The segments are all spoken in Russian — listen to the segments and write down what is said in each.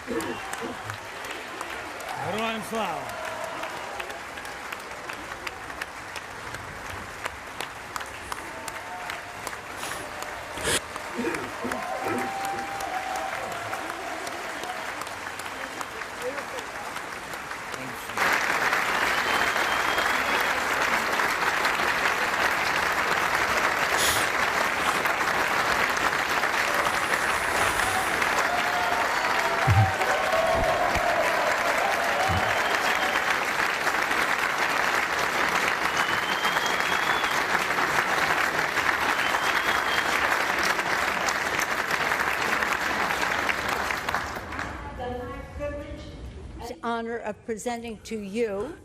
Героям слава!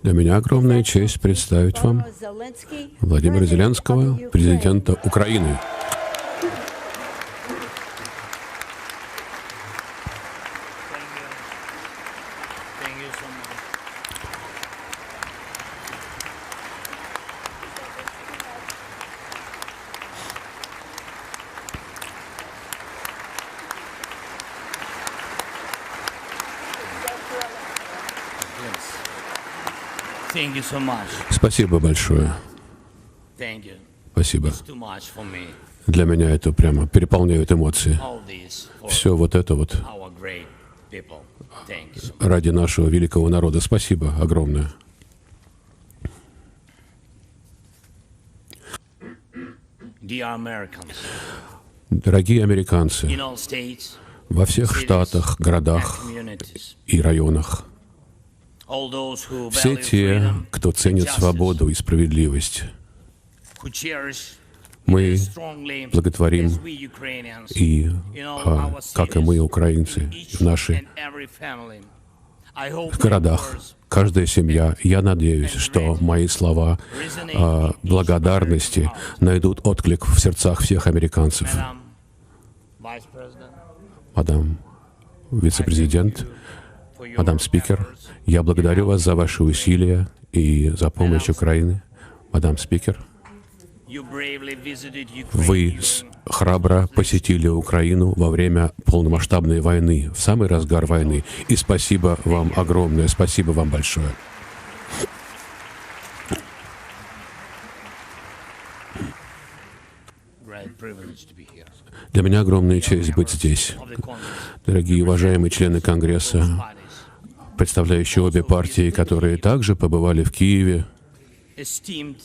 Для меня огромная честь представить вам Владимира Зеленского, президента Украины. Спасибо большое. Спасибо. Для меня это прямо переполняют эмоции. Все вот это вот ради нашего великого народа. Спасибо огромное. Дорогие американцы, во всех штатах, городах и районах, все те, кто ценит свободу и справедливость, мы благотворим, и, как и мы, украинцы, в наших городах, каждая семья, я надеюсь, что мои слова благодарности найдут отклик в сердцах всех американцев. Мадам вице-президент, мадам спикер, я благодарю вас за ваши усилия и за помощь Украины. Мадам спикер, вы храбро посетили Украину во время полномасштабной войны, в самый разгар войны. И спасибо вам огромное, спасибо вам большое. Для меня огромная честь быть здесь. Дорогие уважаемые члены Конгресса, представляющие обе партии, которые также побывали в Киеве, и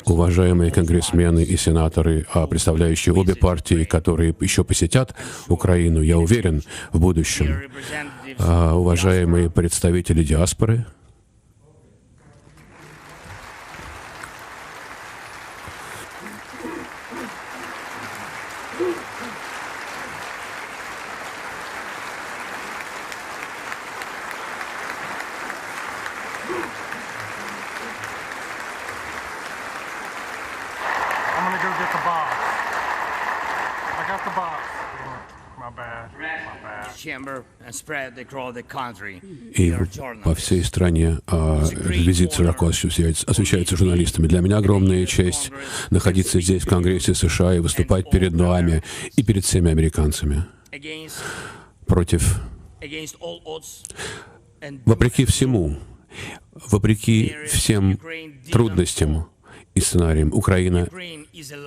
уважаемые конгрессмены и сенаторы, представляющие обе партии, которые еще посетят Украину, я уверен, в будущем, уважаемые представители диаспоры, и по всей стране визит широко освещается журналистами. Для меня огромная честь находиться здесь, в Конгрессе США, и выступать перед вами и перед всеми американцами. Вопреки всему, вопреки всем трудностям и сценариям, Украина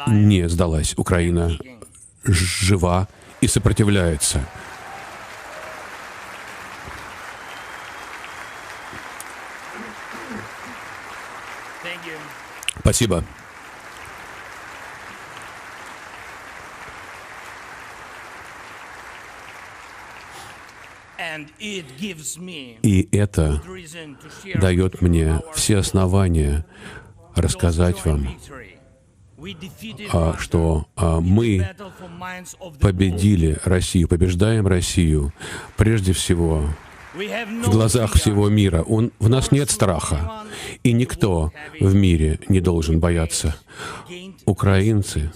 не сдалась. Украина жива и сопротивляется. Спасибо. И это дает мне все основания рассказать вам, что мы победили Россию, побеждаем Россию прежде всего в глазах всего мира. В нас нет страха, и никто в мире не должен бояться. Украинцы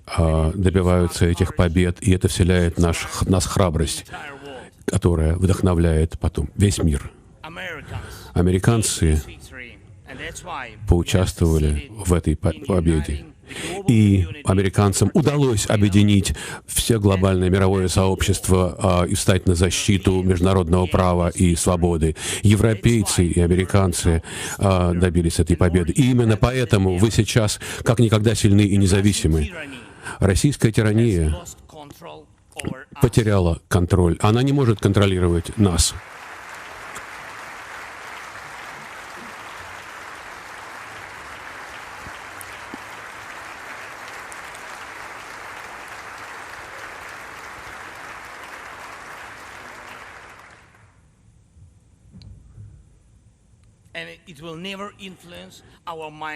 добиваются этих побед, и это вселяет в нас храбрость, которая вдохновляет потом весь мир. Американцы поучаствовали в этой победе, И американцам удалось объединить все глобальное мировое сообщество и встать на защиту международного права и свободы. Европейцы и американцы добились этой победы. И именно поэтому вы сейчас как никогда сильны и независимы. Российская тирания потеряла контроль. Она не может контролировать нас.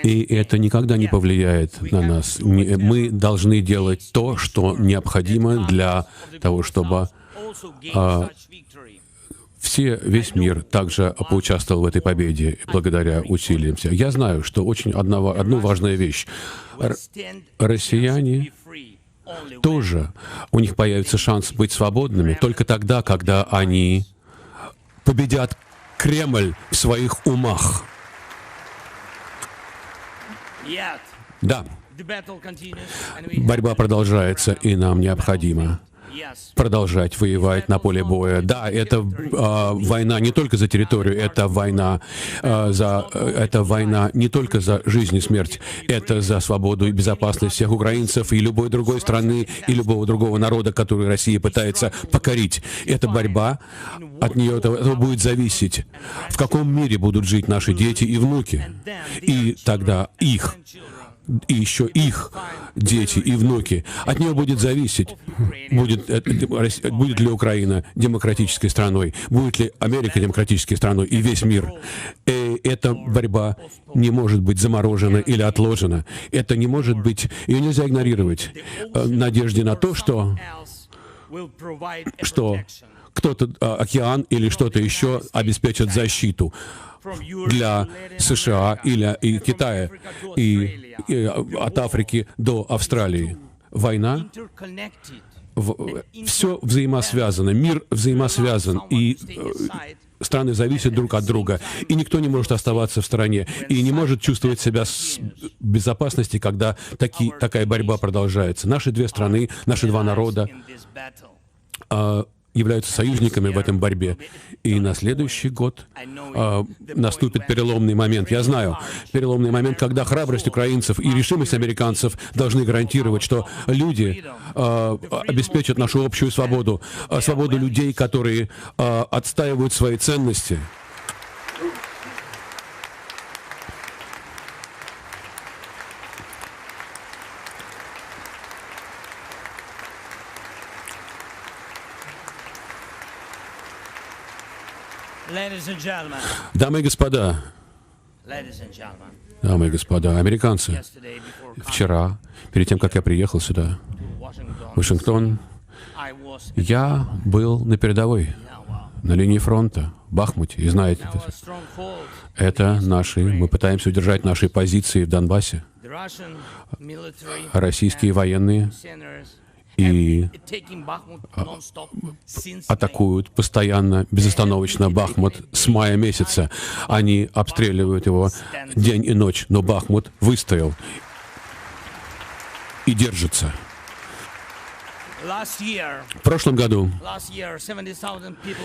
И это никогда не повлияет на нас. Мы должны делать то, что необходимо для того, чтобы весь мир также поучаствовал в этой победе благодаря усилиям. Я знаю, что одну важную вещь. Россияне тоже, у них появится шанс быть свободными только тогда, когда они победят Кремль в своих умах. Да, борьба продолжается, и нам необходимо продолжать воевать на поле боя. Да, это война не только за территорию, это война не только за жизнь и смерть, это за свободу и безопасность всех украинцев и любой другой страны, и любого другого народа, который Россия пытается покорить. Эта борьба, от нее это будет зависеть, в каком мире будут жить наши дети и внуки. И тогда еще их дети и внуки. От нее будет зависеть, будет ли Украина демократической страной, будет ли Америка демократической страной и весь мир. И эта борьба не может быть заморожена или отложена. Это не может быть, ее нельзя игнорировать в надежде на то, что кто-то, океан или что-то еще обеспечит защиту для США и Китая, и от Африки до Австралии. Война, все взаимосвязано, мир взаимосвязан, и страны зависят друг от друга, и никто не может оставаться в стороне, и не может чувствовать себя в безопасности, когда такая борьба продолжается. Наши две страны, наши два народа являются союзниками в этом борьбе. И на следующий год наступит переломный момент. Я знаю, переломный момент, когда храбрость украинцев и решимость американцев должны гарантировать, что люди обеспечат нашу общую свободу, свободу людей, которые отстаивают свои ценности. Дамы и господа, американцы, вчера, перед тем, как я приехал сюда, в Вашингтон, я был на передовой, на линии фронта, в Бахмуте, и знаете, это мы пытаемся удержать наши позиции в Донбассе. Российские военные и атакуют постоянно, безостановочно Бахмут с мая месяца. Они обстреливают его день и ночь, но Бахмут выстоял и держится. В прошлом году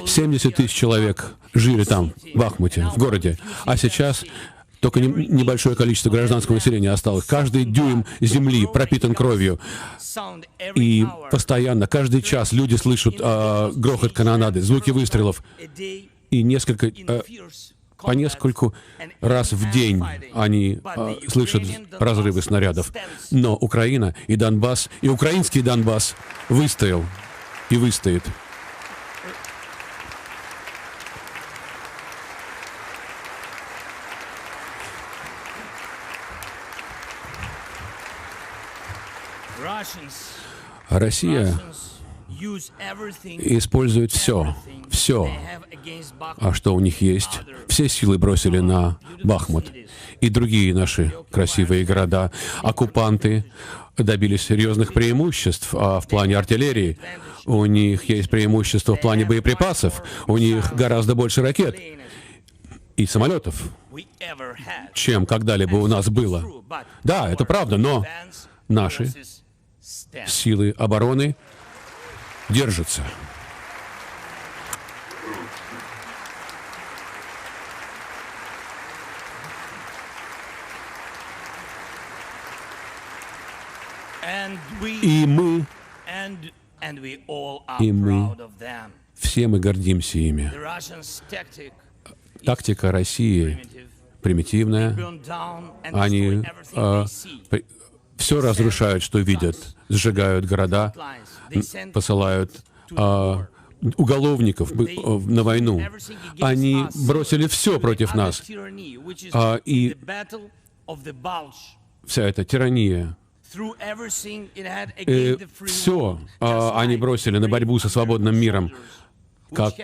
70 тысяч человек жили там, в Бахмуте, в городе, а сейчас только небольшое количество гражданского населения осталось. Каждый дюйм земли пропитан кровью. И постоянно, каждый час люди слышат грохот канонады, звуки выстрелов. И по нескольку раз в день они слышат разрывы снарядов. Но Украина и Донбасс, и украинский Донбасс выстоял и выстоит. Россия использует все, что у них есть. Все силы бросили на Бахмут и другие наши красивые города. Оккупанты добились серьезных преимуществ в плане артиллерии. У них есть преимущество в плане боеприпасов. У них гораздо больше ракет. и самолетов, чем когда-либо у нас было. Да, это правда, но наши силы обороны держатся. И мы все мы гордимся ими. Тактика России примитивная. Они все разрушают, что видят. Сжигают города, посылают уголовников на войну. Они бросили все против нас. И вся эта тирания, все они бросили на борьбу со свободным миром. Как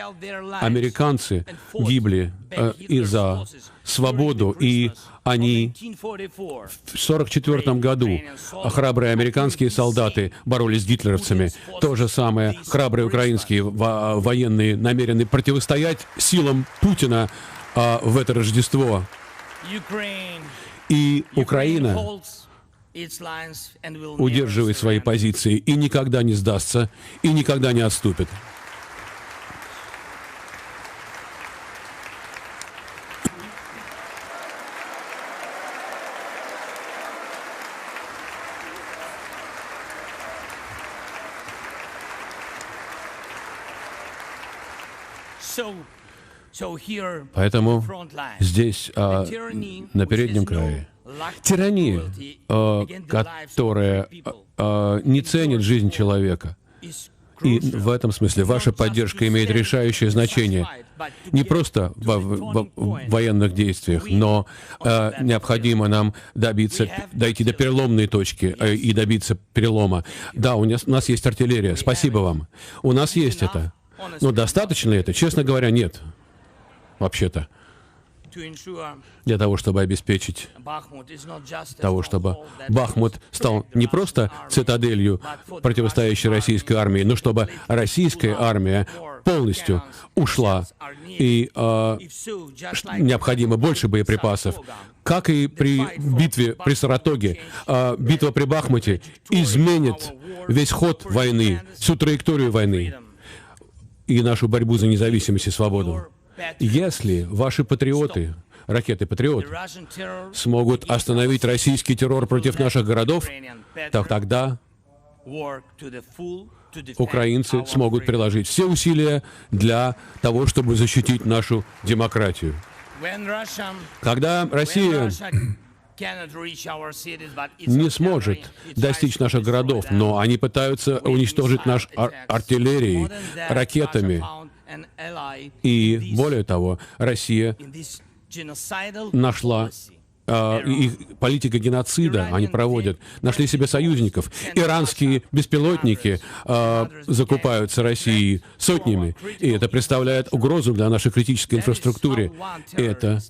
американцы гибли за свободу, и они в 1944 году, храбрые американские солдаты боролись с гитлеровцами. То же самое храбрые украинские военные намерены противостоять силам Путина в это Рождество. И Украина удерживает свои позиции и никогда не сдастся, и никогда не отступит. Поэтому здесь, на переднем крае, тирания, которая не ценит жизнь человека. И в этом смысле ваша поддержка имеет решающее значение. Не просто в военных действиях, но необходимо нам дойти до переломной точки и добиться перелома. Да, у нас есть артиллерия, спасибо вам. У нас есть это. Но достаточно ли это? Честно говоря, нет. Вообще-то. Для того, чтобы обеспечить того, чтобы Бахмут стал не просто цитаделью противостоящей российской армии, но чтобы российская армия полностью ушла, и необходимо больше боеприпасов. Как и при битве при Саратоге, битва при Бахмуте изменит весь ход войны, всю траекторию войны и нашу борьбу за независимость и свободу. Если ваши патриоты, ракеты «Патриот», смогут остановить российский террор против наших городов, то тогда украинцы смогут приложить все усилия для того, чтобы защитить нашу демократию. Когда Россия не сможет достичь наших городов, но они пытаются уничтожить наш артиллерией, ракетами. И более того, Россия нашла их политика геноцида, они проводят, нашли себе союзников. Иранские беспилотники закупаются Россией сотнями, и это представляет угрозу для нашей критической инфраструктуры. Это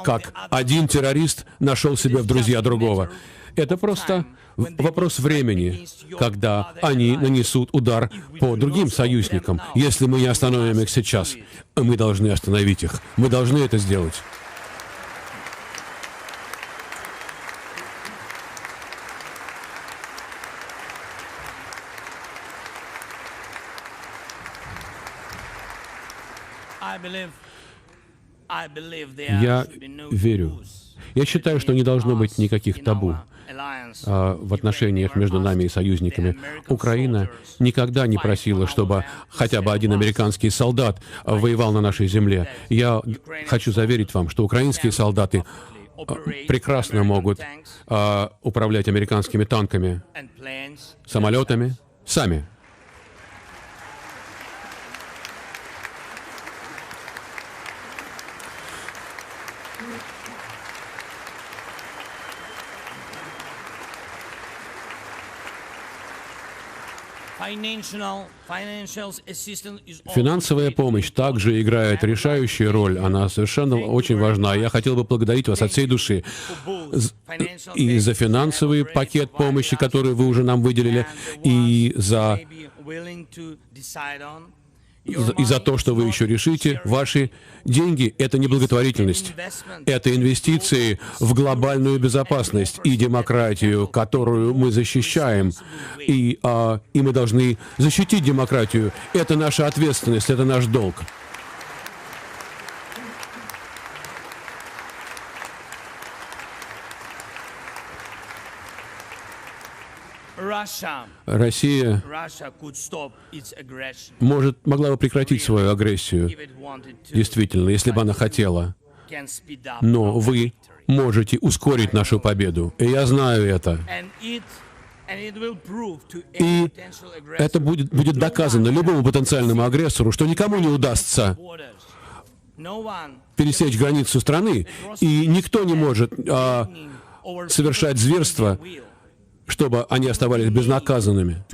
как один террорист нашел себе в друзья другого. Это просто вопрос времени, когда они нанесут удар по другим союзникам. Если мы не остановим их сейчас, мы должны остановить их. Мы должны это сделать. Я верю. Я считаю, что не должно быть никаких табу в отношениях между нами и союзниками. Украина никогда не просила, чтобы хотя бы один американский солдат воевал на нашей земле. Я хочу заверить вам, что украинские солдаты прекрасно могут управлять американскими танками, самолетами сами. Финансовая помощь также играет решающую роль. Она совершенно очень важна. Я хотел бы поблагодарить вас от всей души и за финансовый пакет помощи, который вы уже нам выделили, и за и за то, что вы еще решите. Ваши деньги — это не благотворительность. Это инвестиции в глобальную безопасность и демократию, которую мы защищаем. И мы должны защитить демократию. Это наша ответственность, это наш долг. Россия могла бы прекратить свою агрессию, действительно, если бы она хотела. Но вы можете ускорить нашу победу. И я знаю это. И это будет доказано любому потенциальному агрессору, что никому не удастся пересечь границу страны, и никто не может совершать зверства, чтобы они оставались безнаказанными.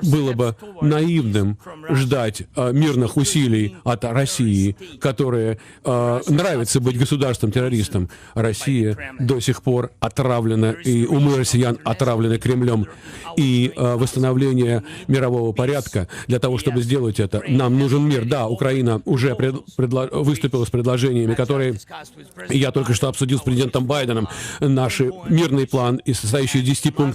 Было бы наивным ждать мирных усилий от России, которые нравится быть государством-террористом. Россия до сих пор отравлена, и умы россиян отравлены Кремлем. И восстановление мирового порядка, для того, чтобы сделать это, нам нужен мир. Да, Украина уже выступила с предложениями, которые я только что обсудил с президентом Байденом. Наш мирный план, состоящий из 10 пунктов,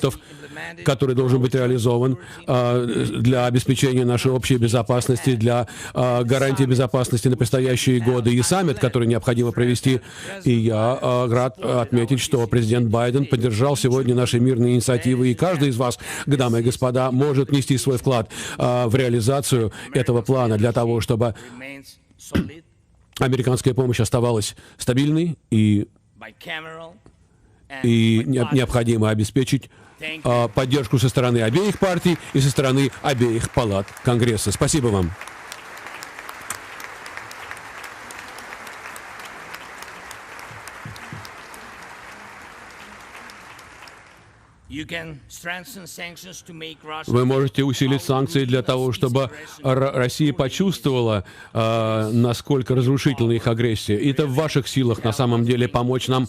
который должен быть реализован для обеспечения нашей общей безопасности, для гарантии безопасности на предстоящие годы, и саммит, который необходимо провести. И я рад отметить, что президент Байден поддержал сегодня наши мирные инициативы, и каждый из вас, дамы и господа, может внести свой вклад в реализацию этого плана для того, чтобы американская помощь оставалась стабильной, и необходимо обеспечить поддержку со стороны обеих партий и со стороны обеих палат Конгресса. Спасибо вам. Вы можете усилить санкции для того, чтобы Россия почувствовала, насколько разрушительна их агрессия. И это в ваших силах на самом деле помочь нам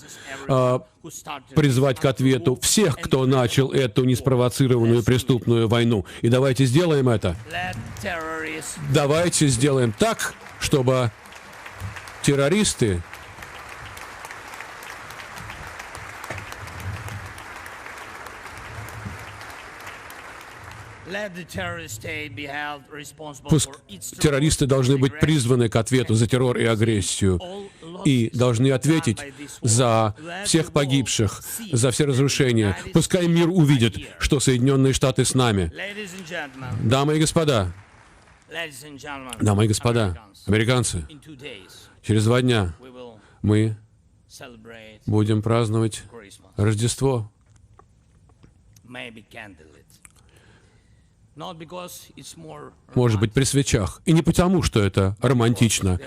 призвать к ответу всех, кто начал эту неспровоцированную преступную войну. И давайте сделаем это. Давайте сделаем так, чтобы террористы Пусть террористы должны быть призваны к ответу за террор и агрессию и должны ответить за всех погибших, за все разрушения. Пускай мир увидит, что Соединенные Штаты с нами. Дамы и господа, американцы, через 2 дня мы будем праздновать Рождество. Может быть, при свечах. И не потому, что это романтично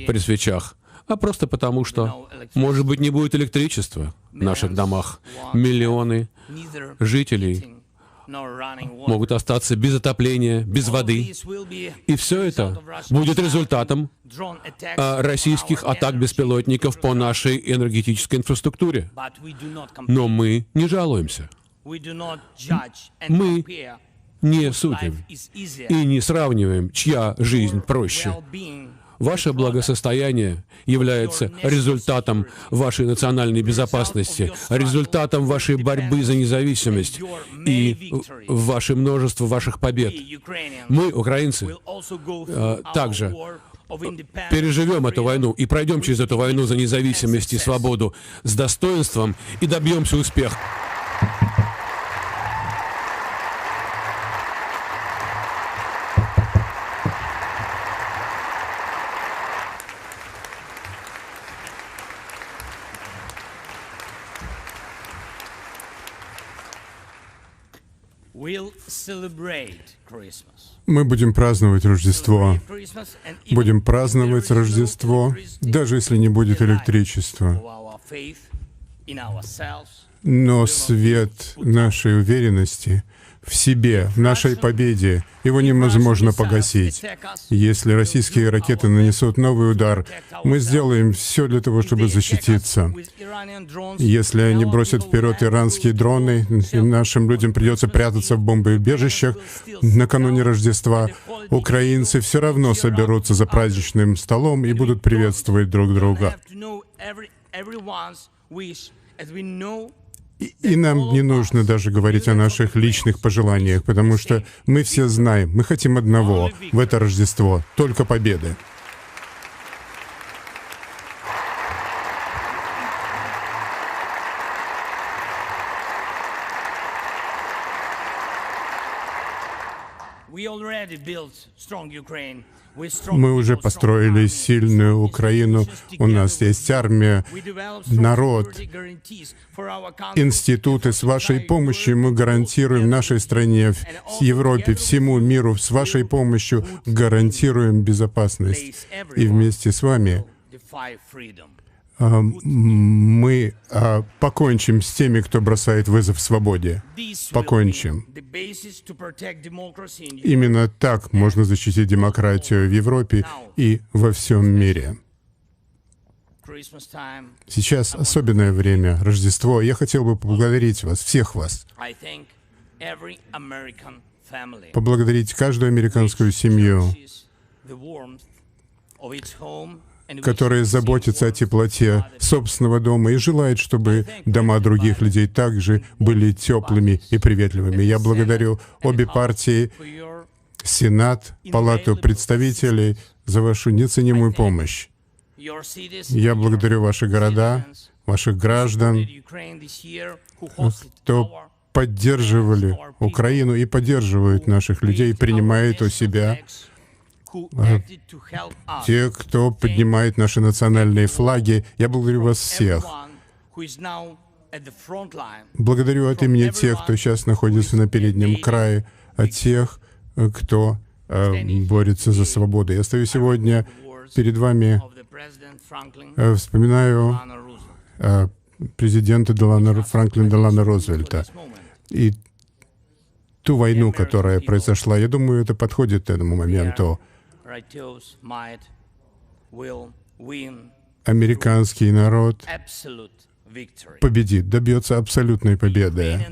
при свечах, а просто потому, что, может быть, не будет электричества в наших домах. Миллионы жителей могут остаться без отопления, без воды. И все это будет результатом российских атак беспилотников по нашей энергетической инфраструктуре. Но мы не жалуемся. Мы не судим и не сравниваем, чья жизнь проще. Ваше благосостояние является результатом вашей национальной безопасности, результатом вашей борьбы за независимость и ваше множество ваших побед. Мы, украинцы, также переживем эту войну и пройдем через эту войну за независимость и свободу с достоинством и добьемся успеха. Мы будем праздновать Рождество. Будем праздновать Рождество, даже если не будет электричества. Но свет нашей уверенности, в себе, в нашей победе. Его невозможно погасить. Если российские ракеты нанесут новый удар, мы сделаем все для того, чтобы защититься. Если они бросят вперед иранские дроны, и нашим людям придется прятаться в бомбоубежищах накануне Рождества, украинцы все равно соберутся за праздничным столом и будут приветствовать друг друга. И нам не нужно даже говорить о наших личных пожеланиях, потому что мы все знаем, мы хотим одного в это Рождество — только победы. Мы уже построили сильную Украину, у нас есть армия, народ, институты. С вашей помощью мы гарантируем нашей стране, в Европе, всему миру, с вашей помощью гарантируем безопасность. И вместе с вами мы покончим с теми, кто бросает вызов свободе. Покончим. Именно так можно защитить демократию в Европе и во всем мире. Сейчас особенное время, Рождество. Я хотел бы поблагодарить вас, всех вас. Поблагодарить каждую американскую семью, которые заботятся о теплоте собственного дома и желают, чтобы дома других людей также были теплыми и приветливыми. Я благодарю обе партии, Сенат, Палату представителей за вашу неоценимую помощь. Я благодарю ваши города, ваших граждан, кто поддерживали Украину и поддерживают наших людей, принимают у себя. Те, кто поднимает наши национальные флаги, я благодарю вас всех. Благодарю от имени тех, кто сейчас находится на переднем крае, от тех, кто борется за свободу. Я стою сегодня перед вами, вспоминаю президента Франклина Делано Рузвельта и ту войну, которая произошла. Я думаю, это подходит к этому моменту. Американский народ победит, добьется абсолютной победы.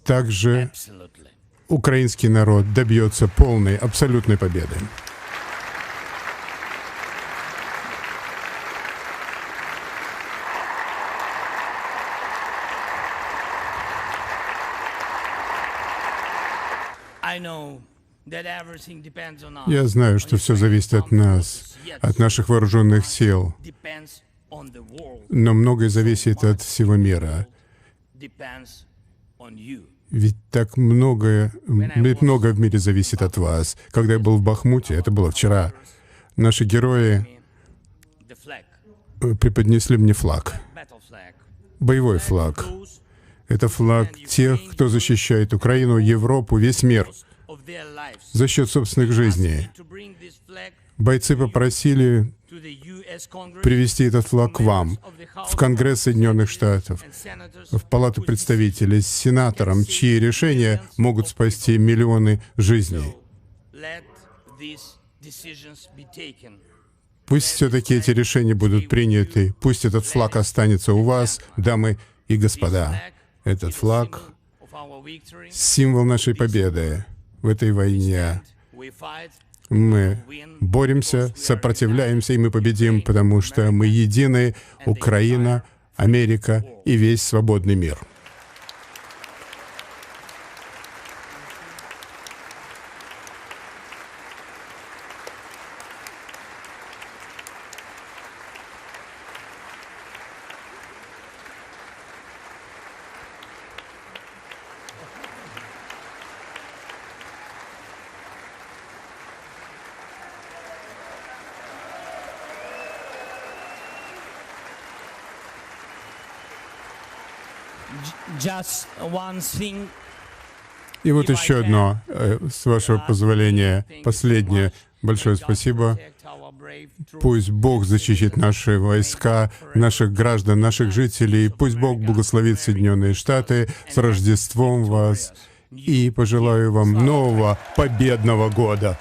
Также украинский народ добьется полной, абсолютной победы. Я знаю, что все зависит от нас, от наших вооруженных сил, но многое зависит от всего мира. Ведь многое в мире зависит от вас. Когда я был в Бахмуте, это было вчера, наши герои преподнесли мне флаг, боевой флаг. Это флаг тех, кто защищает Украину, Европу, весь мир за счет собственных жизней. Бойцы попросили привести этот флаг к вам, в Конгресс Соединенных Штатов, в Палату представителей, с сенатором, чьи решения могут спасти миллионы жизней. Пусть все-таки эти решения будут приняты, пусть этот флаг останется у вас, дамы и господа. Этот флаг — символ нашей победы в этой войне. Мы боремся, сопротивляемся, и мы победим, потому что мы едины, Украина, Америка и весь свободный мир. И вот еще одно, с вашего позволения, последнее. Большое спасибо Пусть Бог защитит наши войска, наших граждан, наших жителей. Пусть Бог благословит Соединенные Штаты. С Рождеством вас. И пожелаю вам нового победного года.